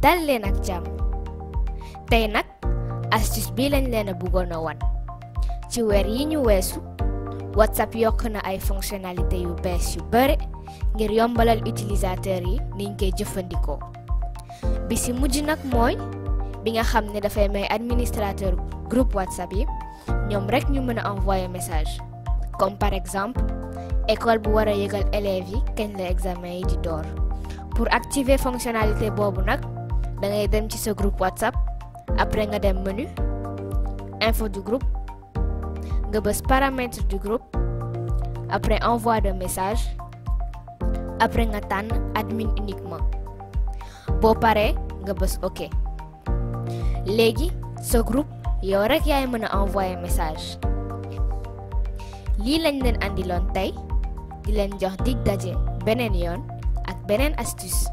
dal leen ak jàmm tey nag astuce bi lañ leen a bëggoon a wan ci weer yi ñu weesu WhatsApp yokk na ay fonctionnalité yu bees yu bare ngir yombalal utilisateur yi niñ koy jëfandikoo bi ci mujj nag mooy bi nga xam ne dafay may administrateur groupe WhatsApp yi ñoom rek ñu mën a envoyer message comme par exemple école bu war a yëgal élèves yi kañ la examen yi di door pour activer fonctionnalité boobu nag da ngay dem ci sa groupe WhatsApp après nga dem menu info du groupe nga bës paramètres du groupe après envoi de message après nga tànn admin uniquement boo paree nga bës OK léegi sa groupe yow rek yaay mën a envoyer message lii lañ leen andiloon tey di leen jox dig daje beneen yoon ak beneen astuce